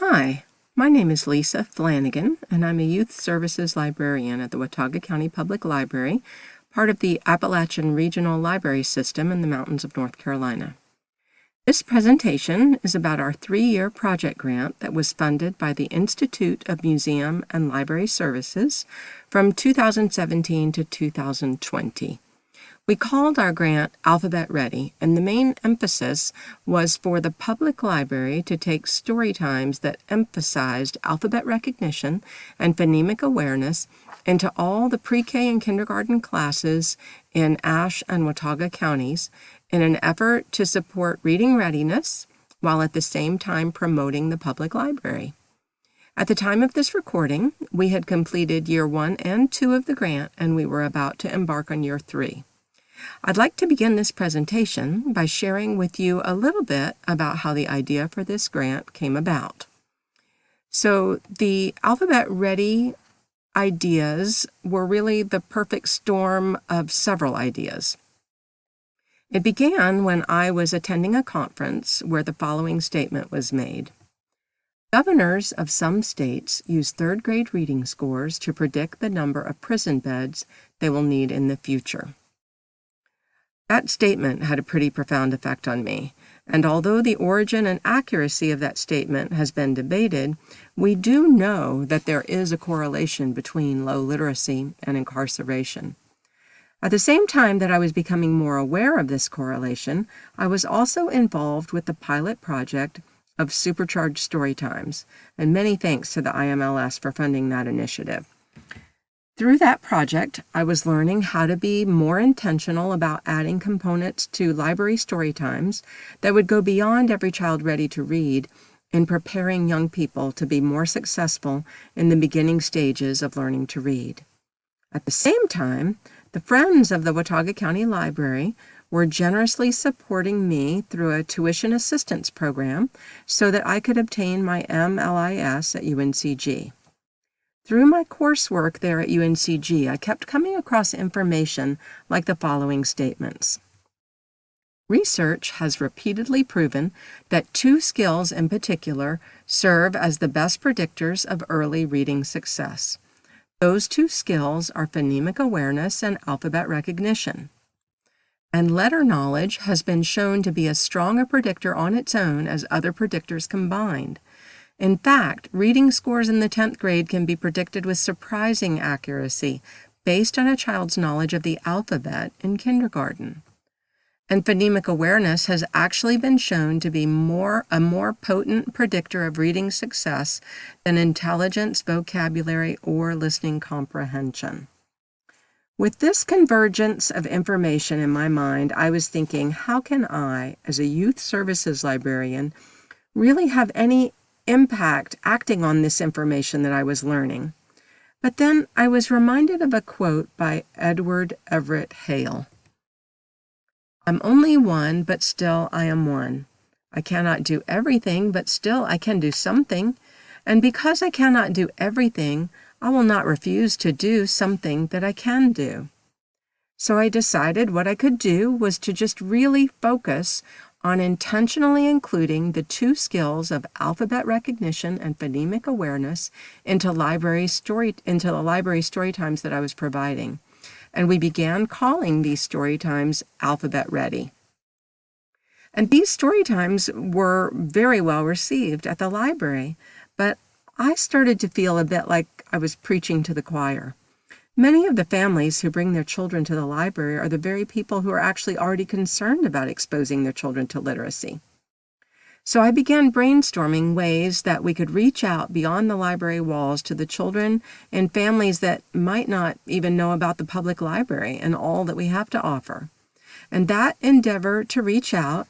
Hi, my name is Lisa Flanagan, and I'm a Youth Services Librarian at the Watauga County Public Library, part of the Appalachian Regional Library System in the mountains of North Carolina. This presentation is about our 3-year project grant that was funded by the Institute of Museum and Library Services from 2017 to 2020. We called our grant Alphabet Ready, and the main emphasis was for the public library to take story times that emphasized alphabet recognition and phonemic awareness into all the pre-K and kindergarten classes in Ashe and Watauga counties in an effort to support reading readiness while at the same time promoting the public library. At the time of this recording, we had completed year 1 and 2 of the grant, and we were about to embark on year 3. I'd like to begin this presentation by sharing with you a little bit about how the idea for this grant came about. So the Alphabet Ready ideas were really the perfect storm of several ideas. It began when I was attending a conference where the following statement was made. Governors of some states use third-grade reading scores to predict the number of prison beds they will need in the future. That statement had a pretty profound effect on me, and although the origin and accuracy of that statement has been debated, we do know that there is a correlation between low literacy and incarceration. At the same time that I was becoming more aware of this correlation, I was also involved with the pilot project of Supercharged Story Times, and many thanks to the IMLS for funding that initiative. Through that project, I was learning how to be more intentional about adding components to library story times that would go beyond Every Child Ready to Read in preparing young people to be more successful in the beginning stages of learning to read. At the same time, the Friends of the Watauga County Library were generously supporting me through a tuition assistance program so that I could obtain my IMLS at UNCG. Through my coursework there at UNCG, I kept coming across information like the following statements. Research has repeatedly proven that 2 skills in particular serve as the best predictors of early reading success. Those 2 skills are phonemic awareness and alphabet recognition. And letter knowledge has been shown to be as strong a predictor on its own as other predictors combined. In fact, reading scores in the 10th grade can be predicted with surprising accuracy based on a child's knowledge of the alphabet in kindergarten. And phonemic awareness has actually been shown to be a more potent predictor of reading success than intelligence, vocabulary, or listening comprehension. With this convergence of information in my mind, I was thinking, how can I, as a youth services librarian, really have any impact acting on this information that I was learning? But then I was reminded of a quote by Edward Everett Hale. I'm only one, but still I am one. I cannot do everything, but still I can do something. And because I cannot do everything, I will not refuse to do something that I can do. So I decided what I could do was to just really focus on intentionally including the 2 skills of alphabet recognition and phonemic awareness into the library story times that I was providing. And we began calling these story times Alphabet Ready. And these story times were very well received at the library, but I started to feel a bit like I was preaching to the choir. Many of the families who bring their children to the library are the very people who are actually already concerned about exposing their children to literacy. So I began brainstorming ways that we could reach out beyond the library walls to the children and families that might not even know about the public library and all that we have to offer. And that endeavor to reach out,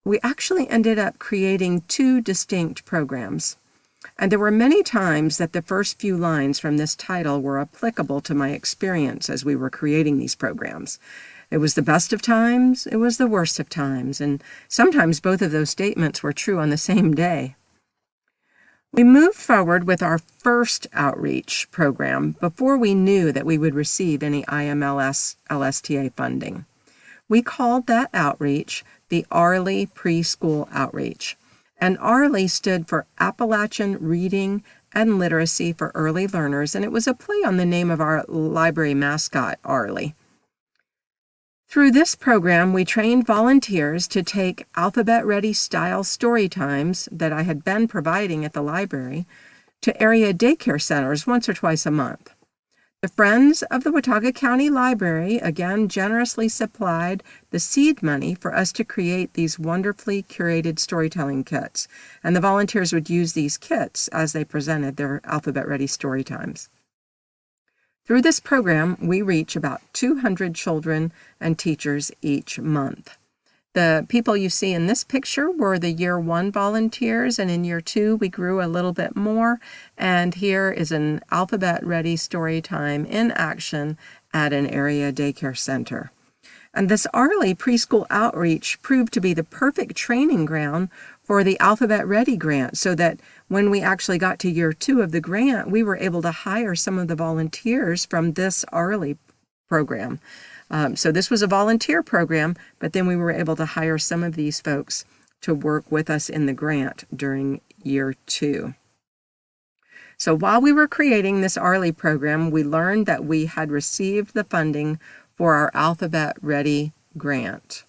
we actually ended up creating 2 distinct programs. And there were many times that the first few lines from this title were applicable to my experience as we were creating these programs. It was the best of times, it was the worst of times, and sometimes both of those statements were true on the same day. We moved forward with our first outreach program before we knew that we would receive any IMLS LSTA funding. We called that outreach the Lee Preschool Outreach. And ARLI stood for Appalachian Reading and Literacy for Early Learners, and it was a play on the name of our library mascot, ARLI. Through this program, we trained volunteers to take alphabet-ready style story times that I had been providing at the library to area daycare centers once or twice a month. The Friends of the Watauga County Library again generously supplied the seed money for us to create these wonderfully curated storytelling kits, and the volunteers would use these kits as they presented their alphabet-ready story times. Through this program, we reach about 200 children and teachers each month. The people you see in this picture were the Year 1 volunteers, and in Year 2 we grew a little bit more, and here is an alphabet-ready story time in action at an area daycare center. And this Lee Preschool outreach proved to be the perfect training ground for the Alphabet Ready grant, so that when we actually got to Year 2 of the grant, we were able to hire some of the volunteers from this Lee program. So this was a volunteer program, but then we were able to hire some of these folks to work with us in the grant during Year 2. So while we were creating this Lee program, we learned that we had received the funding for our Alphabet Ready grant.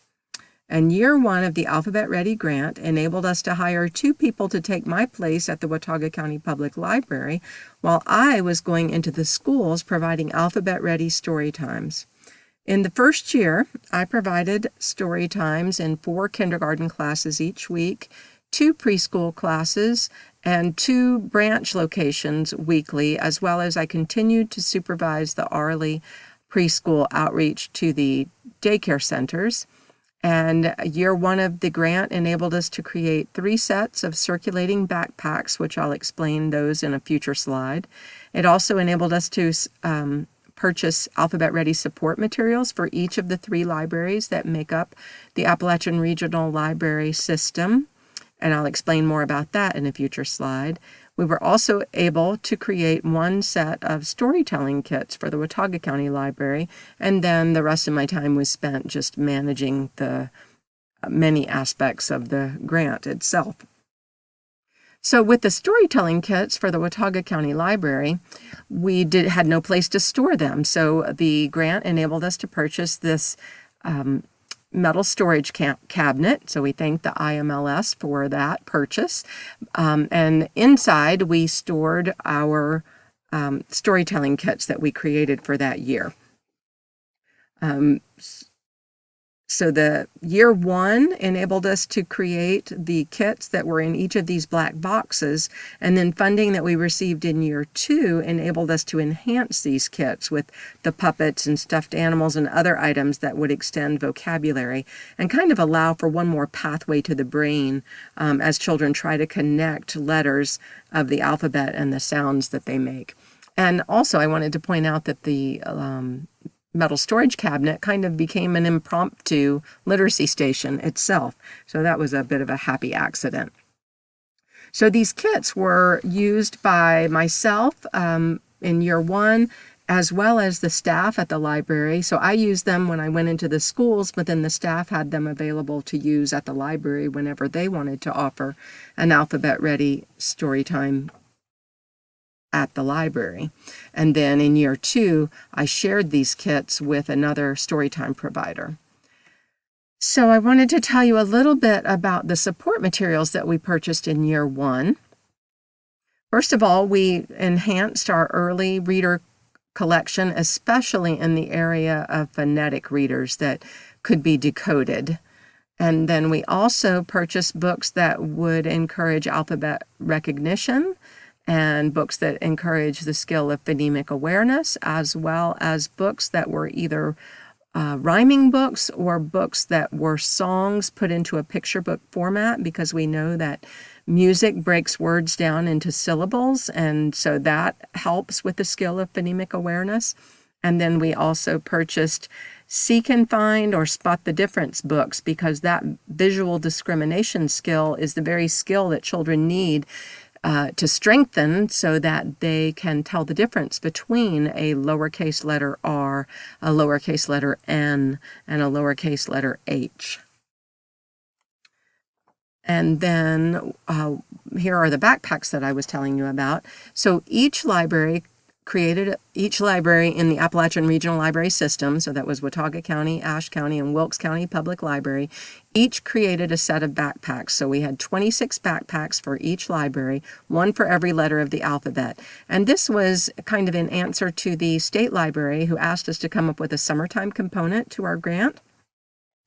And Year 1 of the Alphabet Ready grant enabled us to hire 2 people to take my place at the Watauga County Public Library while I was going into the schools providing Alphabet Ready story times. In the first year, I provided story times in 4 kindergarten classes each week, 2 preschool classes, and 2 branch locations weekly, as well as I continued to supervise the Lee preschool outreach to the daycare centers. And Year 1 of the grant enabled us to create 3 sets of circulating backpacks, which I'll explain those in a future slide. It also enabled us to purchase Alphabet Ready support materials for each of the 3 libraries that make up the Appalachian Regional Library System, and I'll explain more about that in a future slide. We were also able to create 1 set of storytelling kits for the Watauga County Library, and then the rest of my time was spent just managing the many aspects of the grant itself. So with the storytelling kits for the Watauga County Library, we had no place to store them. So the grant enabled us to purchase this metal storage cabinet. So we thank the IMLS for that purchase. And inside we stored our storytelling kits that we created for that year. So the Year 1 enabled us to create the kits that were in each of these black boxes, and then funding that we received in Year 2 enabled us to enhance these kits with the puppets and stuffed animals and other items that would extend vocabulary and kind of allow for one more pathway to the brain as children try to connect letters of the alphabet and the sounds that they make. And also I wanted to point out that the metal storage cabinet kind of became an impromptu literacy station itself. So that was a bit of a happy accident. So these kits were used by myself in Year 1, as well as the staff at the library. So I used them when I went into the schools, but then the staff had them available to use at the library whenever they wanted to offer an Alphabet Ready storytime at the library. And then in Year 2, I shared these kits with another storytime provider. So I wanted to tell you a little bit about the support materials that we purchased in Year 1. First of all, we enhanced our early reader collection, especially in the area of phonetic readers that could be decoded. And then we also purchased books that would encourage alphabet recognition and books that encourage the skill of phonemic awareness, as well as books that were either rhyming books or books that were songs put into a picture book format, because we know that music breaks words down into syllables, and so that helps with the skill of phonemic awareness. And then we also purchased Seek and Find or Spot the Difference books, because that visual discrimination skill is the very skill that children need to strengthen so that they can tell the difference between a lowercase letter r, a lowercase letter n, and a lowercase letter h. And then here are the backpacks that I was telling you about. So each library in the Appalachian Regional Library System, so that was Watauga County, Ashe County, and Wilkes County Public Library, each created a set of backpacks. So we had 26 backpacks for each library, one for every letter of the alphabet. And this was kind of in answer to the state library who asked us to come up with a summertime component to our grant.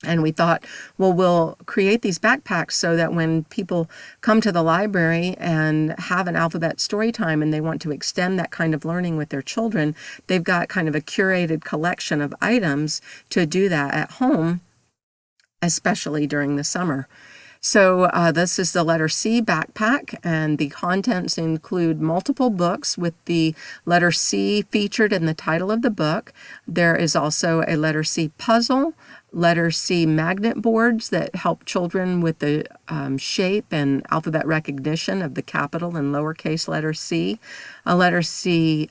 And we thought, well, we'll create these backpacks so that when people come to the library and have an alphabet story time and they want to extend that kind of learning with their children, they've got kind of a curated collection of items to do that at home, especially during the summer. So this is the letter C backpack, and the contents include multiple books with the letter C featured in the title of the book. There is also a letter C puzzle, letter C magnet boards that help children with the shape and alphabet recognition of the capital and lowercase letter C, a letter C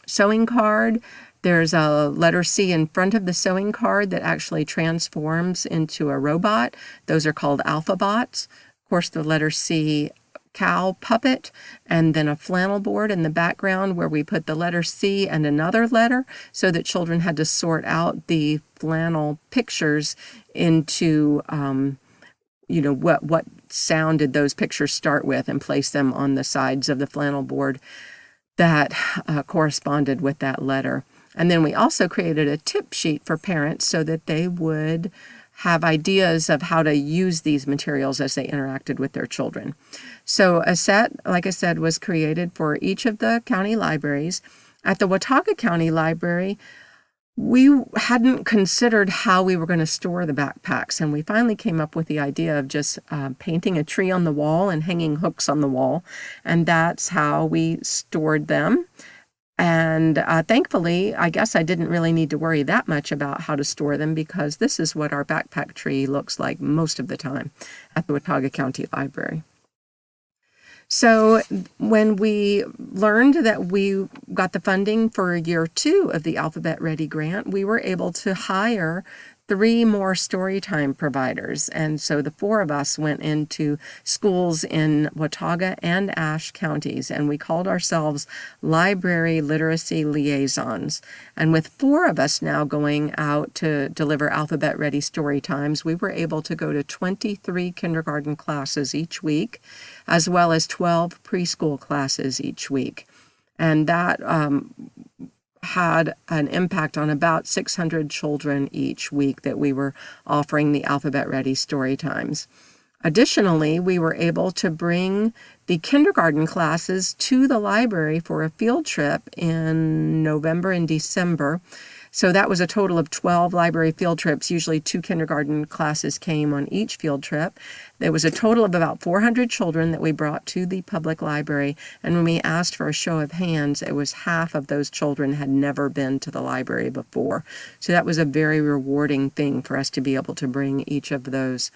sewing card. There's a letter C in front of the sewing card that actually transforms into a robot. Those are called alphabots. Of course, the letter C cow puppet, and then a flannel board in the background where we put the letter C and another letter so that children had to sort out the flannel pictures into what sound did those pictures start with, and place them on the sides of the flannel board that corresponded with that letter. And then we also created a tip sheet for parents so that they would have ideas of how to use these materials as they interacted with their children. So a set, like I said, was created for each of the county libraries. At the Watauga County Library, we hadn't considered how we were going to store the backpacks, and we finally came up with the idea of just painting a tree on the wall and hanging hooks on the wall, and that's how we stored them. And thankfully, I guess I didn't really need to worry that much about how to store them, because this is what our backpack tree looks like most of the time at the Watauga County Library. So when we learned that we got the funding for year 2 of the Alphabet Ready grant, we were able to hire 3 more storytime providers. And so the 4 of us went into schools in Watauga and Ashe counties, and we called ourselves Library Literacy Liaisons. And with 4 of us now going out to deliver Alphabet Ready story times, we were able to go to 23 kindergarten classes each week, as well as 12 preschool classes each week. And that had an impact on about 600 children each week that we were offering the Alphabet Ready story times. Additionally, we were able to bring the kindergarten classes to the library for a field trip in November and December. So that was a total of 12 library field trips. Usually 2 kindergarten classes came on each field trip. There was a total of about 400 children that we brought to the public library. And when we asked for a show of hands, it was half of those children had never been to the library before. So that was a very rewarding thing for us to be able to bring each of those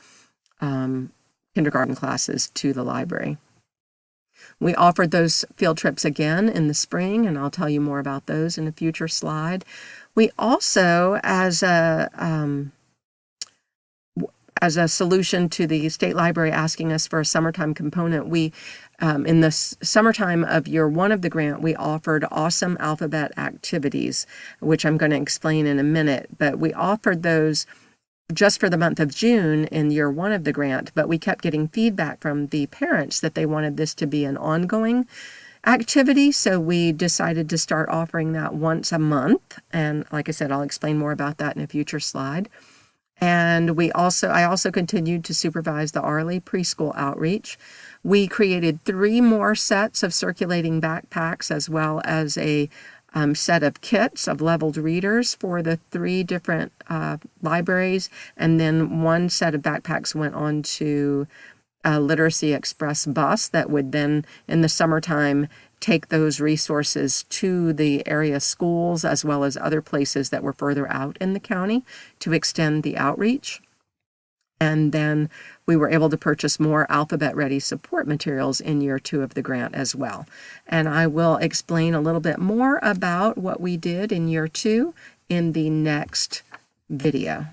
kindergarten classes to the library. We offered those field trips again in the spring, and I'll tell you more about those in a future slide. We also, as a solution to the state library asking us for a summertime component, we, in the summertime of year 1 of the grant, we offered awesome alphabet activities, which I'm going to explain in a minute. But we offered those just for the month of June in year 1 of the grant, but we kept getting feedback from the parents that they wanted this to be an ongoing activity, so we decided to start offering that once a month. And like I said, I'll explain more about that in a future slide. And I also continued to supervise the Arley preschool outreach. We created 3 more sets of circulating backpacks, as well as a set of kits of leveled readers for the 3 different libraries, and then 1 set of backpacks went on to a Literacy Express bus that would then, in the summertime, take those resources to the area schools as well as other places that were further out in the county to extend the outreach. And then we were able to purchase more Alphabet Ready support materials in year 2 of the grant as well. And I will explain a little bit more about what we did in year 2 in the next video.